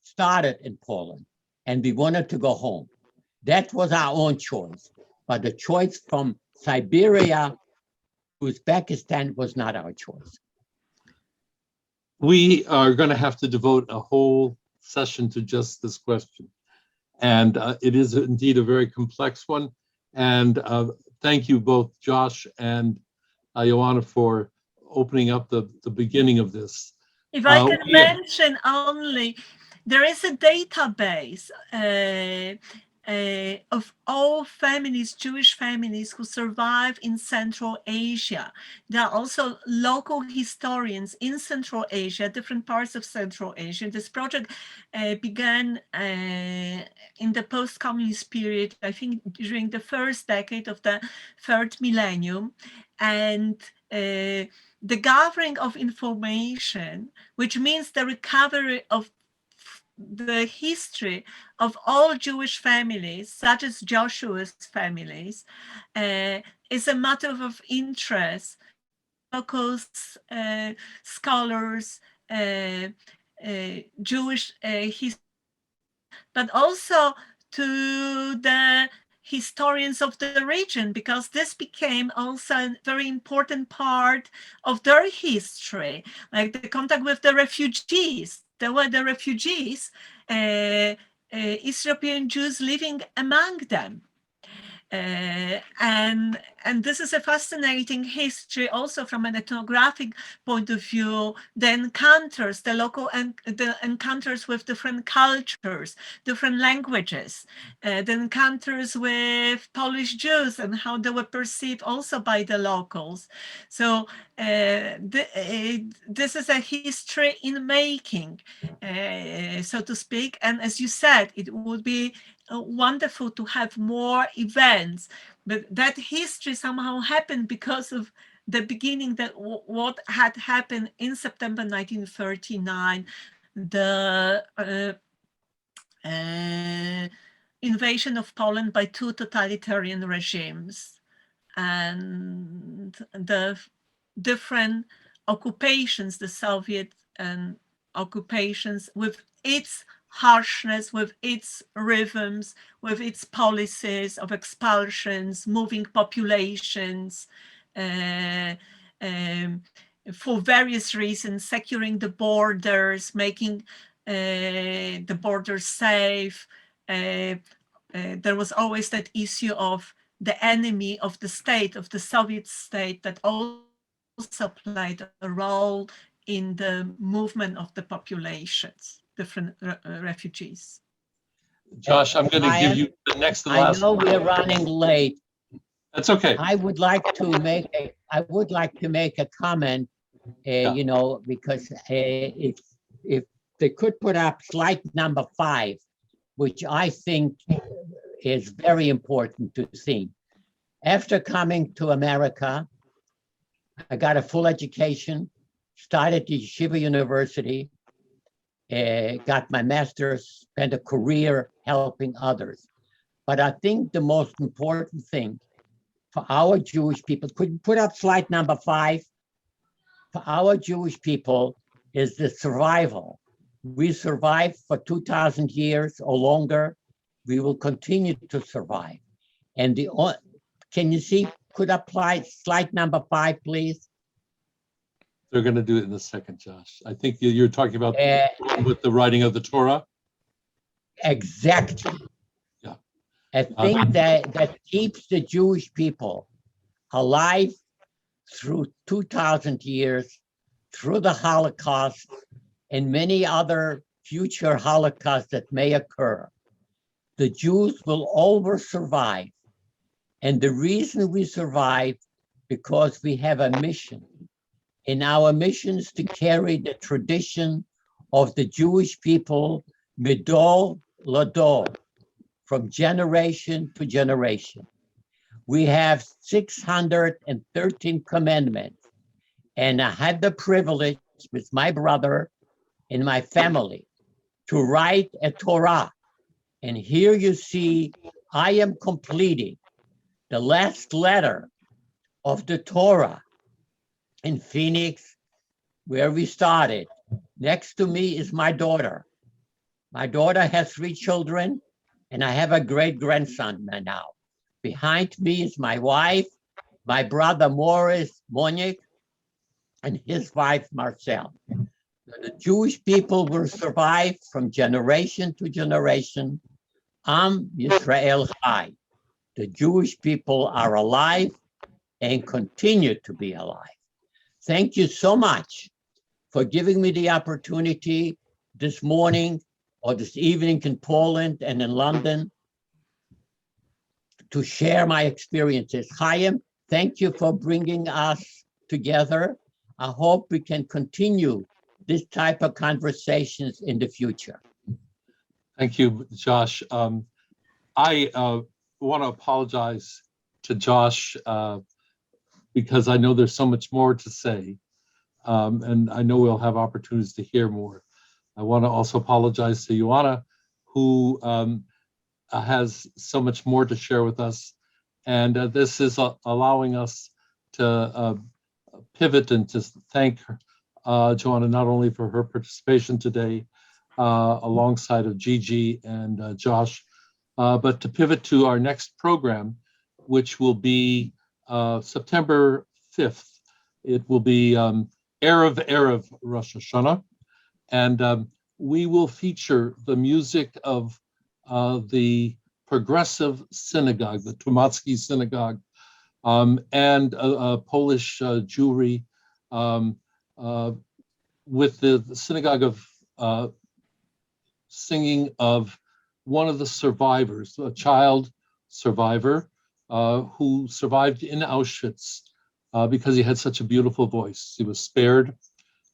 started in Poland, and we wanted to go home. That was our own choice. But the choice from Siberia to Uzbekistan was not our choice. We are going to have to devote a whole session to just this question. And it is indeed a very complex one. And thank you both, Josh and Joanna, for opening up the beginning of this. If I can mention only, there is a database of all families, Jewish families who survive in Central Asia. There are also local historians in Central Asia, different parts of Central Asia. This project began in the post-communist period, I think during the first decade of the third millennium. And the gathering of information, which means the recovery of the history of all Jewish families, such as Joshua's families, is a matter of interest. Local scholars, Jewish history, but also to the historians of the region, because this became also a very important part of their history, like the contact with the refugees. There were the refugees, Ethiopian Jews living among them. And this is a fascinating history also from an ethnographic point of view, the encounters, the local the encounters with different cultures, different languages, the encounters with Polish Jews and how they were perceived also by the locals. So this is a history in making, so to speak. And as you said, it would be wonderful to have more events, but that history somehow happened because of the beginning, that what had happened in September 1939, the invasion of Poland by two totalitarian regimes and the different occupations, the Soviet occupations, with its harshness, with its rhythms, with its policies of expulsions, moving populations, for various reasons, securing the borders, making the borders safe. There was always that issue of the enemy of the state, of the Soviet state, that also played a role in the movement of the populations, different refugees. Josh, I'm going to give you the next and last. I know we're running late. That's okay. I would like to make a comment, you know, because if they could put up slide number 5, which I think is very important to see. After coming to America, I got a full education, started at Yeshiva University, got my master's, spent a career helping others. But I think the most important thing for our Jewish people, could you put up slide number 5? For our Jewish people is the survival. We survived for 2,000 years or longer. We will continue to survive. And can you see, could apply slide number 5, please? They're going to do it in a second, Josh. I think you're talking about with the writing of the Torah. Exactly. Yeah. I think that keeps the Jewish people alive through 2,000 years, through the Holocaust, and many other future Holocausts that may occur. The Jews will always survive. And the reason we survive, because we have a mission. And our mission is to carry the tradition of the Jewish people, midor lador, from generation to generation. We have 613 commandments. And I had the privilege with my brother and my family to write a Torah. And here you see, I am completing the last letter of the Torah in Phoenix, where we started. Next to me is my daughter. My daughter has 3 children, and I have a great-grandson now. Behind me is my wife, my brother Morris Monique, and his wife Marcel. The Jewish people will survive from generation to generation. Am Yisrael Chai. The Jewish people are alive and continue to be alive. Thank you so much for giving me the opportunity this morning or this evening in Poland and in London to share my experiences. Chaim, thank you for bringing us together. I hope we can continue this type of conversations in the future. Thank you, Josh. I want to apologize to Josh because I know there's so much more to say, and I know we'll have opportunities to hear more. I want to also apologize to Joanna, who has so much more to share with us, and this is allowing us to pivot and to thank Joanna not only for her participation today alongside of Gigi and Josh, but to pivot to our next program, which will be September 5th. It will be Erev Rosh Hashanah, and we will feature the music of the Progressive Synagogue, the Tumatsky Synagogue, and a Polish Jewry with the synagogue of singing of one of the survivors, a child survivor who survived in Auschwitz because he had such a beautiful voice. He was spared,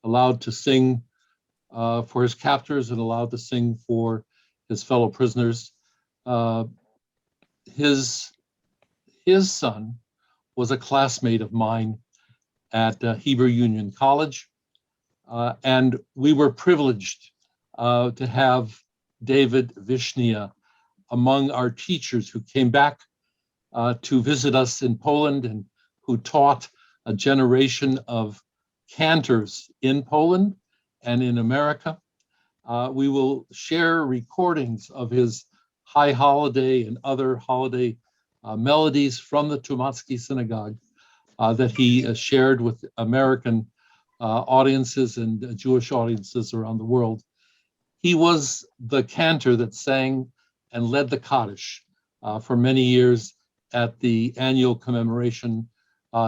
allowed to sing for his captors and allowed to sing for his fellow prisoners. His son was a classmate of mine at Hebrew Union College, and we were privileged to have David Vishnia among our teachers who came back to visit us in Poland and who taught a generation of cantors in Poland and in America. We will share recordings of his High Holiday and other holiday melodies from the Tumatsky Synagogue that he shared with American audiences and Jewish audiences around the world. He was the cantor that sang and led the Kaddish for many years at the annual commemoration,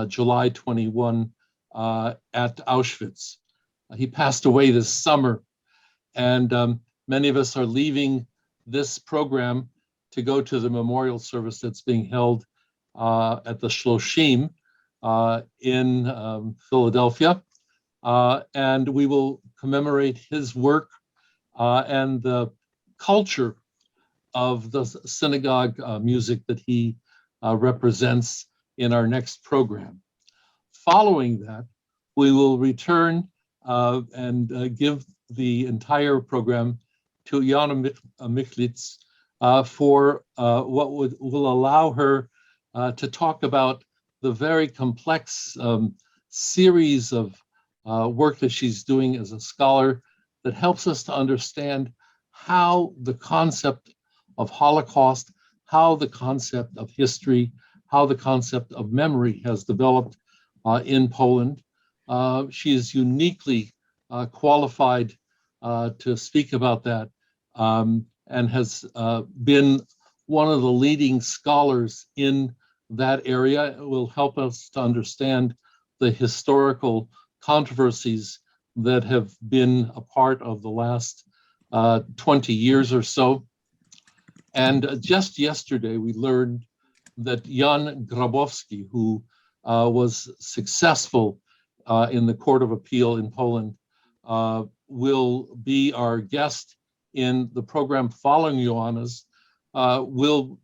July 21, at Auschwitz. He passed away this summer, and many of us are leaving this program to go to the memorial service that's being held at the Shloshim in Philadelphia. And we will commemorate his work and the culture of the synagogue music that he represents in our next program. Following that, we will return and give the entire program to Joanna Michlitz for what will allow her to talk about the very complex series of work that she's doing as a scholar that helps us to understand how the concept of Holocaust, how the concept of history, how the concept of memory has developed in Poland. She is uniquely qualified to speak about that and has been one of the leading scholars in that area. It will help us to understand the historical controversies that have been a part of the last 20 years or so. And just yesterday, we learned that Jan Grabowski, who was successful in the Court of Appeal in Poland, will be our guest in the program following Joanna's, will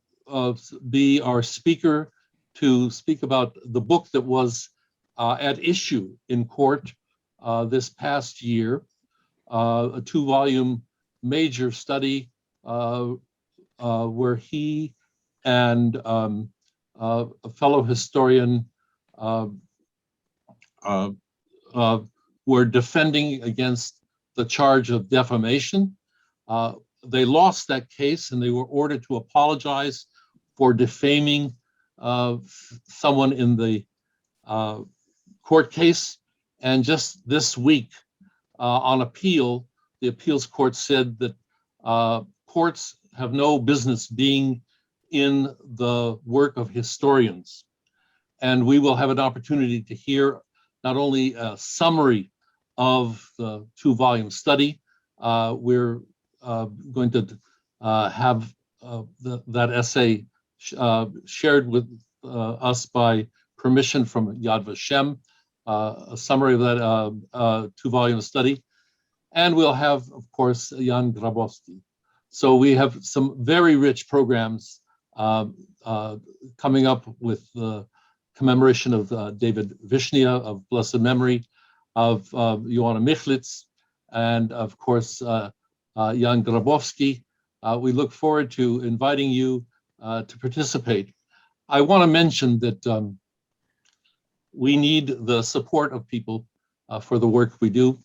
be our speaker to speak about the book that was at issue in court this past year, a 2-volume major study where he and a fellow historian were defending against the charge of defamation. They lost that case and they were ordered to apologize for defaming someone in the court case. And just this week on appeal, the appeals court said that courts have no business being in the work of historians. And we will have an opportunity to hear not only a summary of the 2-volume study, we're going to have that essay shared with us by permission from Yad Vashem, a summary of that 2-volume study. And we'll have, of course, Jan Grabowski. So we have some very rich programs coming up with the commemoration of David Vishnia of blessed memory, of Joanna Michlitz, and of course, Jan Grabowski. We look forward to inviting you to participate. I want to mention that we need the support of people for the work we do.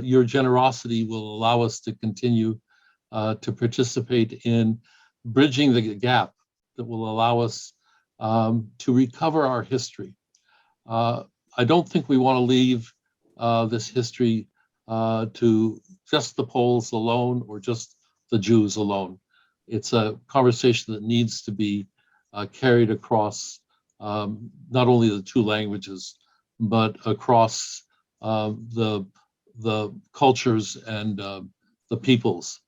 Your generosity will allow us to continue to participate in bridging the gap that will allow us to recover our history. I don't think we want to leave this history to just the Poles alone or just the Jews alone. It's a conversation that needs to be carried across not only the 2 languages, but across the cultures and the peoples.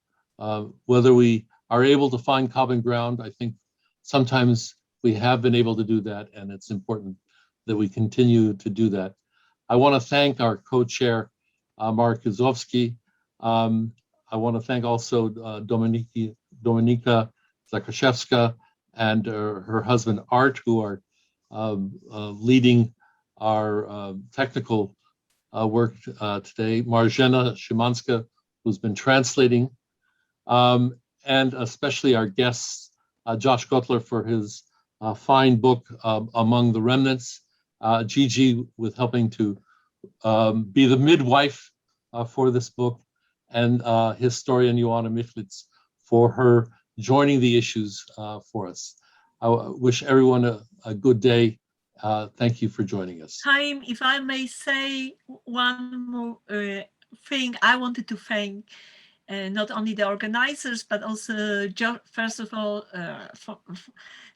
Whether we are able to find common ground, I think sometimes we have been able to do that, and it's important that we continue to do that. I want to thank our co-chair, Mark Kuzovsky. I want to thank also Dominika Zakaszewska and her husband, Art, who are leading our technical work today. Marzena Szymanska, who's been translating, and especially our guests, Josh Gortler for his fine book, Among the Remnants, Gigi with helping to be the midwife for this book, and historian Joanna Michlitz for her joining the issues for us. I wish everyone a good day. Thank you for joining us. Chaim, if I may say one more thing, I wanted to thank not only the organizers, but also, first of all,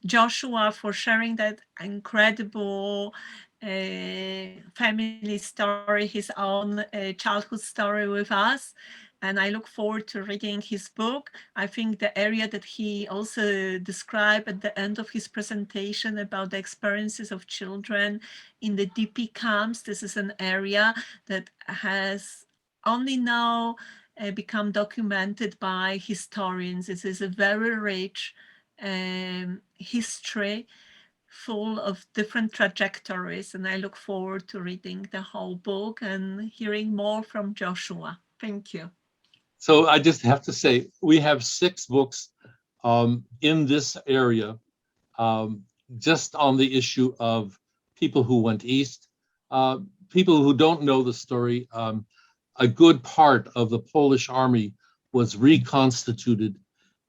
Joshua for sharing that incredible family story, his own childhood story with us. And I look forward to reading his book. I think the area that he also described at the end of his presentation about the experiences of children in the DP camps, this is an area that has only now become documented by historians. This is a very rich history full of different trajectories, and I look forward to reading the whole book and hearing more from Joshua. Thank you. So I just have to say, we have 6 books in this area, just on the issue of people who went east. People who don't know the story, a good part of the Polish army was reconstituted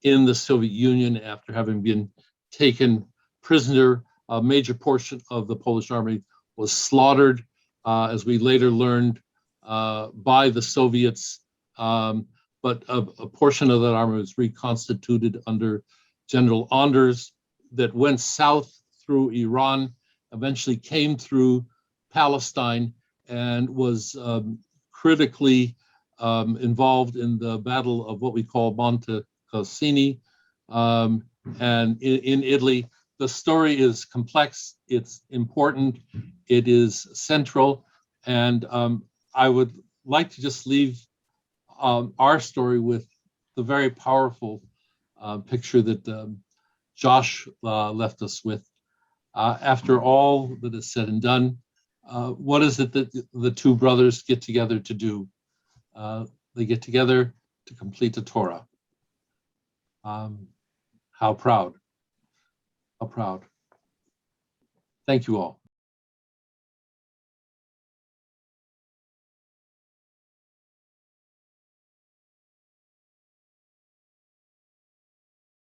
in the Soviet Union after having been taken prisoner. A major portion of the Polish army was slaughtered, as we later learned, by the Soviets. But a portion of that army was reconstituted under General Anders, that went south through Iran, eventually came through Palestine, and was critically involved in the Battle of what we call Monte Cassini. And in Italy, the story is complex, it's important, it is central, and I would like to just leave our story with the very powerful picture that Josh left us with. After all that is said and done, what is it that the 2 brothers get together to do? They get together to complete the Torah. How proud. How proud. Thank you all.